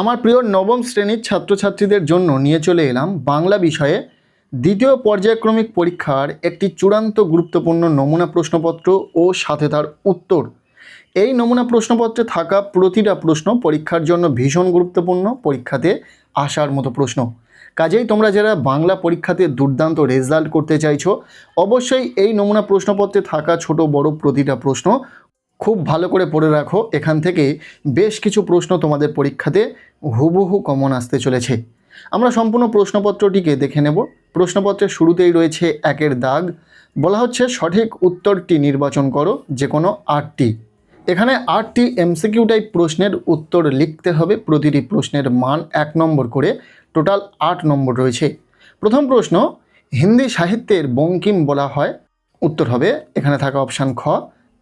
আমার প্রিয় নবম শ্রেণীর ছাত্রছাত্রীদের জন্য নিয়ে চলে এলাম বাংলা বিষয়ে দ্বিতীয় পর্যায়ক্রমিক পরীক্ষার একটি চূড়ান্ত গুরুত্বপূর্ণ নমুনা প্রশ্নপত্র ও সাথে তার উত্তর। এই নমুনা প্রশ্নপত্রে থাকা প্রতিটা প্রশ্ন পরীক্ষার জন্য ভীষণ গুরুত্বপূর্ণ, পরীক্ষাতে আসার মতো প্রশ্ন। কাজেই তোমরা যারা বাংলা পরীক্ষাতে দুর্দান্ত রেজাল্ট করতে চাইছো, অবশ্যই এই নমুনা প্রশ্নপত্রে থাকা ছোট বড় প্রতিটা প্রশ্ন খুব ভালো করে পড়ে রাখো। এখান থেকে বেশ কিছু প্রশ্ন তোমাদের পরীক্ষাতে হুবহু কমন আসতে চলেছে। আমরা সম্পূর্ণ প্রশ্নপত্রটিকে দেখে নেব। প্রশ্নপত্রের শুরুতেই রয়েছে একের দাগ, বলা হচ্ছে সঠিক উত্তরটি নির্বাচন করো, যে কোনো 8টি। এখানে 8টি এমসিকিউ টাইপ প্রশ্নের উত্তর লিখতে হবে। প্রতিটি প্রশ্নের মান 1 নম্বর করে, টোটাল 8 নম্বর রয়েছে। প্রথম প্রশ্ন, হিন্দি সাহিত্যের বঙ্কিম বলা হয়, উত্তর হবে এখানে থাকা অপশান খ,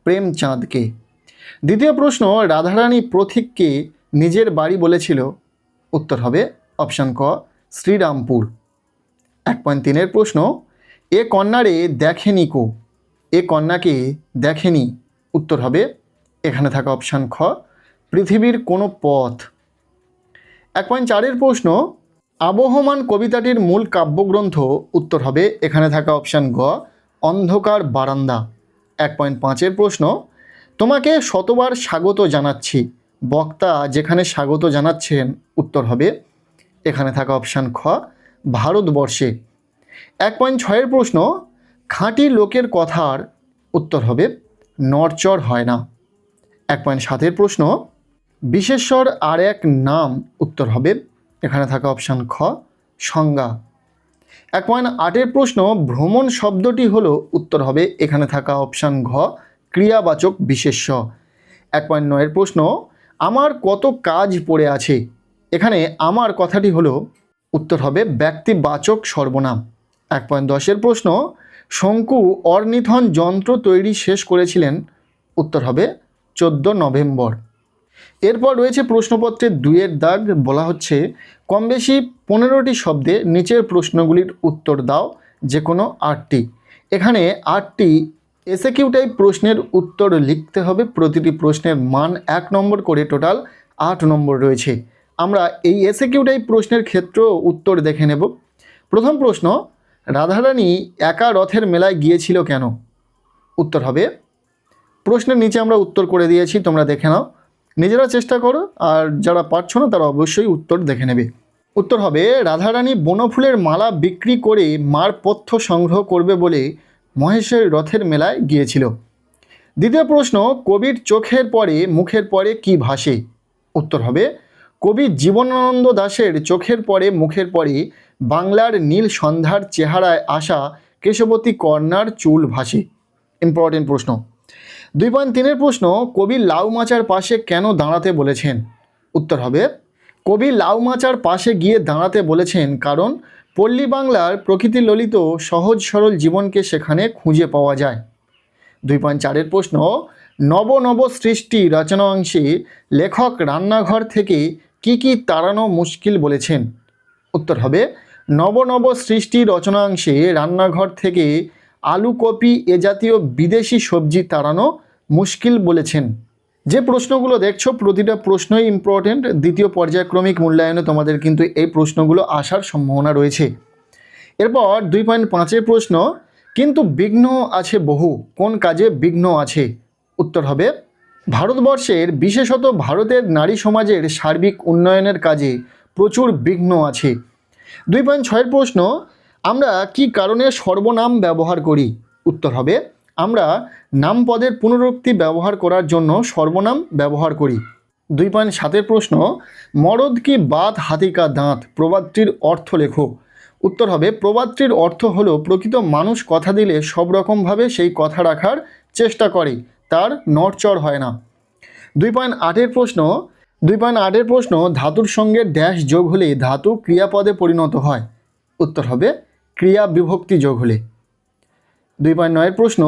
প্রেমচাঁদকে। দ্বিতীয় প্রশ্ন, রাধারানী পথিককে নিজের বাড়ি বলেছিল, উত্তর হবে অপশান ক, শ্রীরামপুর। 1.3-এর প্রশ্ন, এ কন্যারে দেখেনি কো, এ কন্যাকে দেখেনি, উত্তর হবে এখানে থাকা অপশান খ, পৃথিবীর কোনো পথ। 1.4-এর প্রশ্ন, আবহমান কবিতাটির মূল কাব্যগ্রন্থ, উত্তর হবে এখানে থাকা অপশান গ, অন্ধকার বারান্দা। 1.5-এর প্রশ্ন, তোমাকে শতবার স্বাগত জানাচ্ছি, বক্তা যেখানে স্বাগত জানাচ্ছেন, উত্তর হবে এখানে থাকা অপশান খ, ভারতবর্ষে। 1.6-এর প্রশ্ন, খাঁটি লোকের কথার, উত্তর হবে নড়চড় হয় না। 1.7-এর প্রশ্ন, বিশেষ্বর আর এক নাম, উত্তর হবে এখানে থাকা অপশান খ, সংজ্ঞা। 1.8-এর প্রশ্ন, ভ্রমণ শব্দটি হলো, উত্তর হবে এখানে থাকা অপশান ঘ, ক্রিয়াবাচক বিশেষ্য। 1.9-এর প্রশ্ন, আমার কত কাজ পড়ে আছে, এখানে আমার কথাটি হলো, উত্তর হবে ব্যক্তিবাচক সর্বনাম। 1.10-এর প্রশ্ন, শঙ্কু অর্নিথন যন্ত্র তৈরি শেষ করেছিলেন, উত্তর হবে 14 নভেম্বর। এরপর রয়েছে প্রশ্নপত্রের 2-এর দাগ, বলা হচ্ছে কম বেশি 15টি শব্দে নিচের প্রশ্নগুলির উত্তর দাও, যে কোনো 8টি। এখানে 8টি এসএকিউ টাইপ প্রশ্নের উত্তর লিখতে হবে। প্রতিটি প্রশ্নের মান 1 নম্বর করে, টোটাল 8 নম্বর রয়েছে। আমরা এই এসএকিউ টাইপ প্রশ্নের ক্ষেত্রেও উত্তর দেখে নেব। প্রথম প্রশ্ন, রাধারানী একা রথের মেলায় গিয়েছিল কেন, উত্তর হবে, প্রশ্নের নিচে আমরা উত্তর করে দিয়েছি, তোমরা দেখে নাও, নিজেরা চেষ্টা করো, আর যারা পারছো না তারা অবশ্যই উত্তর দেখে নেবে। উত্তর হবে, রাধারানী বনফুলের মালা বিক্রি করে মার পথ্য সংগ্রহ করবে বলে মহেশের রথের মেলায় গিয়েছিল। দ্বিতীয় প্রশ্ন, কবির চোখের পরে মুখের পরে কি ভাসে, উত্তর হবে কবি জীবনানন্দ দাশের চোখের পরে মুখের পরে বাংলার নীল সন্ধ্যার চেহারায় আসা কেশবতী কন্যার চুল ভাসে। ইম্পর্টেন্ট প্রশ্ন। 2.3-এর প্রশ্ন, কবি লাউ মাচার পাশে কেন দাঁড়াতে বলেছেন, উত্তর হবে কবি লাউ মাচার পাশে গিয়ে দাঁড়াতে বলেছেন কারণ পল্লী বাংলার প্রকৃতি ললিত সহজ সরল জীবনকে সেখানে খুঁজে পাওয়া যায়। 2.4-এর প্রশ্ন, নব নব সৃষ্টি রচনা অংশে লেখক রান্নাঘর থেকে কি কি তাড়ানো মুশকিল বলেছেন, উত্তর হবে নব নব সৃষ্টি রচনাংশে রান্নাঘর থেকে আলু কপি এ জাতীয় বিদেশি সবজি তাড়ানো মুশকিল বলেছেন। যে প্রশ্নগুলো দেখছো প্রতিটা প্রশ্নই ইম্পর্টেন্ট। দ্বিতীয় পর্যায়ক্রমিক মূল্যায়নে তোমাদের কিন্তু এই প্রশ্নগুলো আসার সম্ভাবনা রয়েছে। এরপর 2.5-এর প্রশ্ন, কিন্তু বিঘ্ন আছে বহু, কোন কাজে বিঘ্ন আছে, উত্তর হবে ভারতবর্ষের বিশেষত ভারতের নারী সমাজের সার্বিক উন্নয়নের কাজে প্রচুর বিঘ্ন আছে। 2.6-এর প্রশ্ন, আমরা কি কারণে সর্বনাম ব্যবহার করি, উত্তর হবে আমরা নামপদের পুনরুক্তি ব্যবহার করার জন্য সর্বনাম ব্যবহার করি। 2.7-এর প্রশ্ন, মরদ কি বাত হাতি কা দাঁত প্রবাদটির অর্থ লেখো, উত্তর হবে প্রবাদটির অর্থ হলো প্রকৃত মানুষ কথা দিলে সব রকমভাবে সেই কথা রাখার চেষ্টা করে, তার নড়চড় হয় না। 2.8-এর প্রশ্ন 2.8-এর প্রশ্ন, ধাতুর সঙ্গে ড্যাশ যোগ হলে ধাতু ক্রিয়াপদে পরিণত হয়, উত্তর হবে ক্রিয়া বিভক্তি যোগ হলে। 2.9-এর প্রশ্ন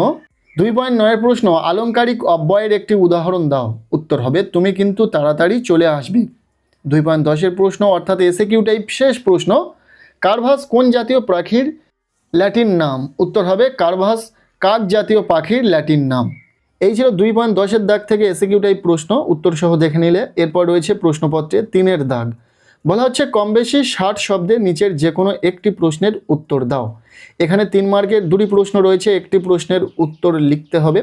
2.9-এর প্রশ্ন, আলংকারিক অব্যয়ের একটি উদাহরণ দাও, উত্তর হবে তুমি কিন্তু তাড়াতাড়ি চলে আসবে। 2.10-এর প্রশ্ন অর্থাৎ এসএকিউ টাইপ শেষ প্রশ্ন, কার্ভাস কোন জাতীয় পাখির ল্যাটিন নাম, উত্তর হবে কার্ভাস কাক জাতীয় পাখির ল্যাটিন নাম। এই ছিল 2.10-এর দাগ থেকে এসিকিউ টাইপ প্রশ্ন, উত্তর সহ দেখে নিলে। এরপর রয়েছে প্রশ্নপত্রে 3-এর দাগ, বলা হচ্ছে কম বেশি 60 শব্দে নিচের যে কোনো একটি প্রশ্নের উত্তর দাও। এখানে 3 মার্কের 2টি প্রশ্ন রয়েছে, একটি প্রশ্নের উত্তর লিখতে হবে।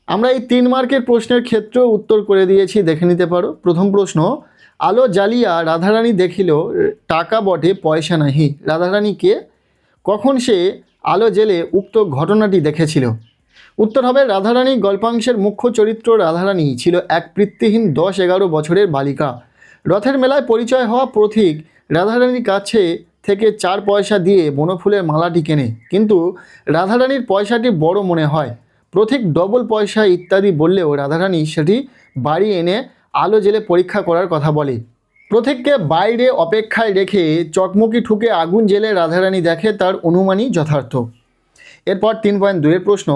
আমরা এই 3 মার্কের প্রশ্নের ক্ষেত্রেও উত্তর করে দিয়েছি, দেখে নিতে পারো। প্রথম প্রশ্ন, আলো জ্বালিয়া রাধারানী দেখিল টাকা বটে পয়সা নাহি। রাধারানী কে? কখন সে আলো জেলে উক্ত ঘটনাটি দেখেছিল? উত্তর হবে রাধারানী গল্পাংশের মুখ্য চরিত্র রাধারানী ছিল এক পিতৃহীন 10-11 বছরের বালিকা। রথের মেলায় পরিচয় হওয়া পথিক রাধারানীর কাছে থেকে 4 পয়সা দিয়ে বনফুলের মালাটি কেনে, কিন্তু রাধারানীর পয়সাটি বড় মনে হয়। পথিক ডবল পয়সা ইত্যাদি বললেও রাধারানী সেটি বাড়ি এনে আলো জেলে পরীক্ষা করার কথা বলে। পথিককে বাইরে অপেক্ষায় রেখে চকমকি ঠুকে আগুন জেলে রাধারানী দেখে, তার অনুমানই যথার্থ। এরপর 3.2-এর প্রশ্ন,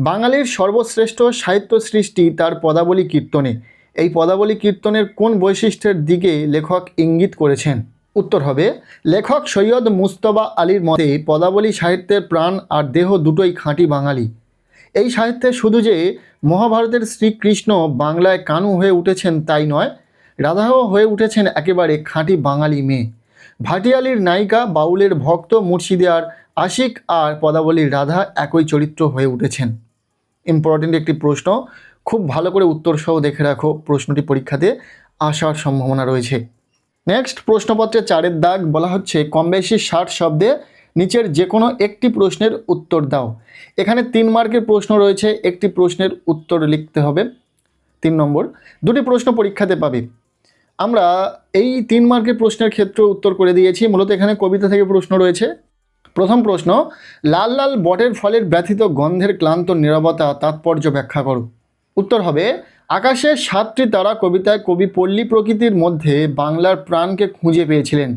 বাঙালির সর্বশ্রেষ্ঠ সাহিত্য সৃষ্টি তার পদাবলী কীর্তনে। এই পদাবলী কীর্তনের কোন বৈশিষ্ট্যের দিকে লেখক ইঙ্গিত করেছেন? উত্তর হবে লেখক সৈয়দ মুজতবা আলীর মতে পদাবলী সাহিত্যের প্রাণ আর দেহ দুটোই খাঁটি বাঙালি। এই সাহিত্যে শুধু যে মহাভারতের শ্রীকৃষ্ণ বাংলায় কানু হয়ে উঠেছেন তাই নয়, রাধাও হয়ে উঠেছেন একেবারে খাঁটি বাঙালি মেয়ে। ভাটিয়ালির নায়িকা, বাউলের ভক্ত, মুর্শিদার আশিক আর পদাবলীর রাধা একই চরিত্র হয়ে উঠেছেন। ইম্পর্টেন্ট একটি প্রশ্ন, খুব ভালো করে উত্তর সহ দেখে রাখো, প্রশ্নটি পরীক্ষাতে আসার সম্ভাবনা রয়েছে। নেক্সট প্রশ্নপত্রে 4-এর দাগ, বলা হচ্ছে কম বেশি 60 শব্দে নিচের যে কোনো একটি প্রশ্নের উত্তর দাও। এখানে 3 মার্কের প্রশ্ন রয়েছে, একটি প্রশ্নের উত্তর লিখতে হবে। 3 নম্বর, 2টি প্রশ্ন পরীক্ষাতে পাবে। আমরা এই 3 মার্কের প্রশ্নের ক্ষেত্রে উত্তর করে দিয়েছি। মূলত এখানে কবিতা থেকে প্রশ্ন রয়েছে। প্রথম প্রশ্ন, লাল লাল বটের ফলের ব্যথিত গন্ধের ক্লান্ত নীরবতা তাৎপর্য ব্যাখ্যা করো। উত্তর হবে আকাশে 7টি তারা কবিতায় কবি পল্লী প্রকৃতির মধ্যে বাংলার প্রাণকে খুঁজে পেয়েছিলেন।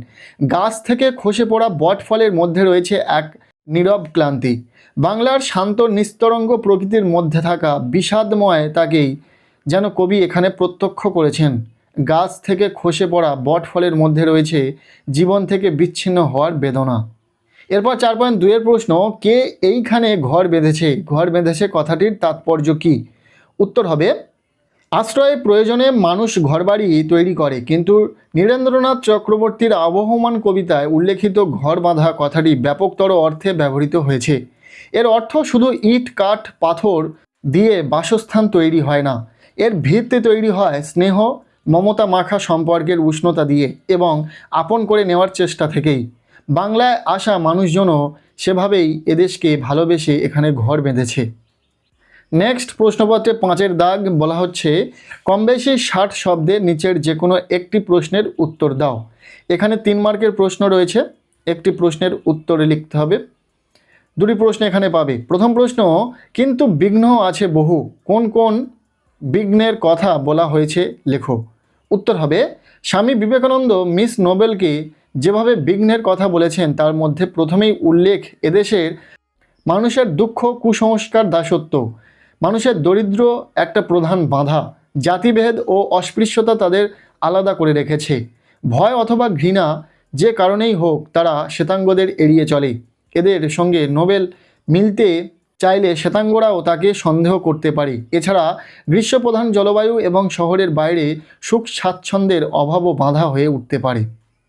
গাছ থেকে খসে পড়া বট ফলের মধ্যে রয়েছে এক নীরব ক্লান্তি। বাংলার শান্ত নিস্তরঙ্গ প্রকৃতির মধ্যে থাকা বিষাদময় তাকেই যেন কবি এখানে প্রত্যক্ষ করেছেন। গাছ থেকে খসে পড়া বট ফলের মধ্যে রয়েছে জীবন থেকে বিচ্ছিন্ন হওয়ার বেদনা। এরপর 4.2-এর প্রশ্ন, কে এইখানে ঘর বেঁধেছে? ঘর বেঁধেছে কথাটির তাৎপর্য কী? উত্তর হবে আশ্রয়ের প্রয়োজনে মানুষ ঘরবাড়ি তৈরি করে, কিন্তু নীরেন্দ্রনাথ চক্রবর্তীর আবহমান কবিতায় উল্লেখিত ঘর বাঁধা কথাটি ব্যাপকতর অর্থে ব্যবহৃত হয়েছে। এর অর্থ শুধু ইট কাঠ পাথর দিয়ে বাসস্থান তৈরি হয় না, এর ভিত্তি তৈরি হয় স্নেহ মমতা মাখা সম্পর্কের উষ্ণতা দিয়ে এবং আপন করে নেওয়ার চেষ্টা থেকেই। বাংলায় আসা মানুষজনও সেভাবেই এদেশকে ভালোবেসে এখানে ঘর বেঁধেছে। নেক্সট প্রশ্নপত্রে 5-এর দাগ, বলা হচ্ছে কম বেশি 60 শব্দে নিচের যে কোনো একটি প্রশ্নের উত্তর দাও। এখানে 3 মার্কের প্রশ্ন রয়েছে, একটি প্রশ্নের উত্তর লিখতে হবে। 2টি প্রশ্ন এখানে পাবে। প্রথম প্রশ্ন, কিন্তু বিঘ্ন আছে বহু, কোন কোন বিঘ্নের কথা বলা হয়েছে লেখো। উত্তর হবে স্বামী বিবেকানন্দ মিস নোবেলকে যেভাবে বিঘ্নের কথা বলেছেন তার মধ্যে প্রথমেই উল্লেখ এদেশের মানুষের দুঃখ, কুসংস্কার, দাসত্ব, মানুষের দরিদ্র একটা প্রধান বাধা, জাতিভেদ ও অস্পৃশ্যতা তাদের আলাদা করে রেখেছে। ভয় অথবা ঘৃণা যে কারণেই হোক তারা শ্বেতাঙ্গদের এড়িয়ে চলে। এদের সঙ্গে নোবেল মিলতে চাইলে শ্বেতাঙ্গরাও তাকে সন্দেহ করতে পারে। এছাড়া গ্রীষ্মপ্রধান জলবায়ু এবং শহরের বাইরে সুখ স্বাচ্ছন্দ্যের অভাবও বাধা হয়ে উঠতে পারে।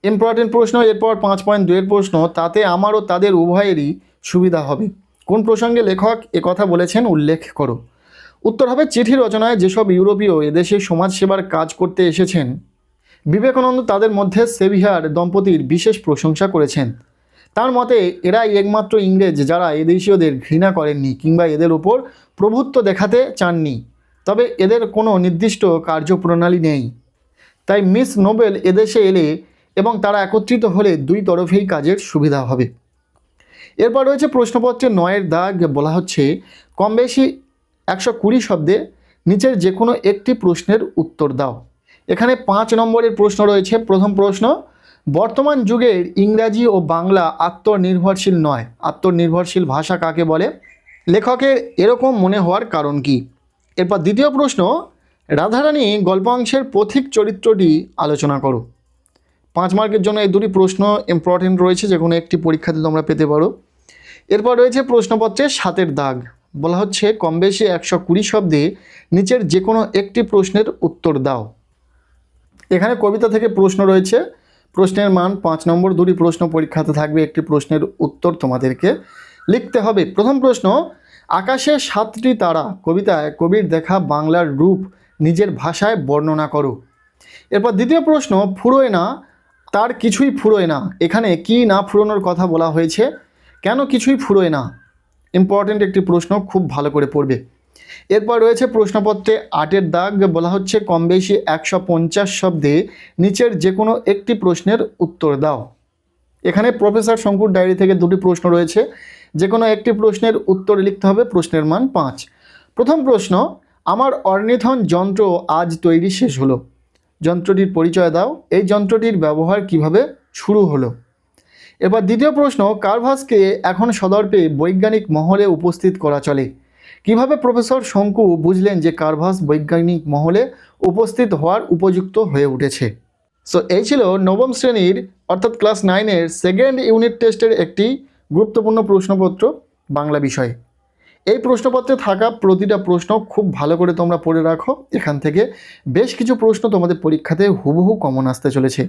ইম্পর্টেন্ট প্রশ্ন। এরপর 5.2-এর প্রশ্ন, তাতে আমার ও তাদের উভয়েরই সুবিধা হবে। কোন প্রসঙ্গে লেখক কথা বলেছেন উল্লেখ করো। উত্তর হবে চিঠি রচনায় যেসব ইউরোপীয় এদেশে সমাজসেবার কাজ করতে এসেছেন, বিবেকানন্দ তাদের মধ্যে সেভিয়ার দম্পতির বিশেষ প্রশংসা করেছেন। তার মতে এরাই একমাত্র ইংরেজ যারা এদেশীয়দের ঘৃণা করেননি কিংবা এদের ওপর প্রভুত্ব দেখাতে চাননি, তবে এদের কোনো নির্দিষ্ট কার্যপ্রণালী নেই। তাই মিস নোবেল এদেশে এলে এবং তারা একত্রিত হলে দুই তরফেই কাজের সুবিধা হবে। এরপর রয়েছে প্রশ্নপত্রে 9-এর দাগ, বলা হচ্ছে কম বেশি 120 শব্দে নিচের যে কোনো একটি প্রশ্নের উত্তর দাও। এখানে 5 নম্বরের প্রশ্ন রয়েছে। প্রথম প্রশ্ন, বর্তমান যুগের ইংরাজি ও বাংলা আত্মনির্ভরশীল নয়, আত্মনির্ভরশীল ভাষা কাকে বলে? লেখকের এরকম মনে হওয়ার কারণ কি? এরপর দ্বিতীয় প্রশ্ন, রাধারানী গল্পাংশের পথিক চরিত্রটি আলোচনা করো। 5 মার্কের জন্য এই 2টি প্রশ্ন ইম্পর্টেন্ট রয়েছে, যে কোনো একটি পরীক্ষাতে তোমরা পেতে পারো। এরপর রয়েছে প্রশ্নপত্রে 7-এর দাগ, বলা হচ্ছে কম বেশি 120 শব্দে নিচের যে কোনো একটি প্রশ্নের উত্তর দাও। এখানে কবিতা থেকে প্রশ্ন রয়েছে, প্রশ্নের মান 5 নম্বর। দুটি প্রশ্ন পরীক্ষাতে থাকবে, একটি প্রশ্নের উত্তর তোমাদেরকে লিখতে হবে। প্রথম প্রশ্ন, আকাশে 7টি তারা কবিতায় কবির দেখা বাংলার রূপ নিজের ভাষায় বর্ণনা করো। এরপর দ্বিতীয় প্রশ্ন, ফুরোয় না তার কিছুই ফুরোয় না, এখানে কি না ফুরোনোর কথা বলা হয়েছে, কেন কিছুই ফুরোয় না? ইম্পর্টেন্ট একটি প্রশ্ন, খুব ভালো করে পড়বে। এরপর রয়েছে প্রশ্নপত্রে 8-এর দাগ, বলা হচ্ছে কম বেশি 150 শব্দে নিচের যে কোনো একটি প্রশ্নের উত্তর দাও। এখানে প্রফেসর শঙ্কুর ডায়েরি থেকে দুটি প্রশ্ন রয়েছে, যে কোনো একটি প্রশ্নের উত্তর লিখতে হবে, প্রশ্নের মান 5। প্রথম প্রশ্ন, আমার অর্নিথন যন্ত্র আজ তৈরি শেষ হলো, যন্ত্রটির পরিচয় দাও, এই যন্ত্রটির ব্যবহার কিভাবে শুরু হলো। এবার দ্বিতীয় প্রশ্ন, কারভাসকে এখন সদর্পে বৈজ্ঞানিক মহলে উপস্থিত করা চলে, কিভাবে প্রফেসর শঙ্কু বুঝলেন যে কারভাস বৈজ্ঞানিক মহলে উপস্থিত হওয়ার উপযুক্ত হয়ে উঠেছে। সো এই ছিল নবম শ্রেণীর অর্থাৎ ক্লাস 9-এর সেকেন্ড ইউনিট টেস্টের একটি গুরুত্বপূর্ণ প্রশ্নপত্র বাংলা বিষয়ে। এই প্রশ্নপত্রে থাকা প্রতিটা প্রশ্ন খুব ভালো করে তোমরা পড়ে রাখো, এখান থেকে বেশ কিছু প্রশ্ন তোমাদের পরীক্ষাতে হুবহু কমন আসতে চলেছে।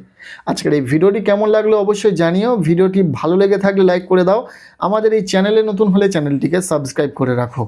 আজকের এই ভিডিওটি কেমন লাগলো অবশ্যই জানিও, ভিডিওটি ভালো লেগে থাকলে লাইক করে দাও, আমাদের এই চ্যানেলে নতুন হলে চ্যানেলটিকে সাবস্ক্রাইব করে রাখো।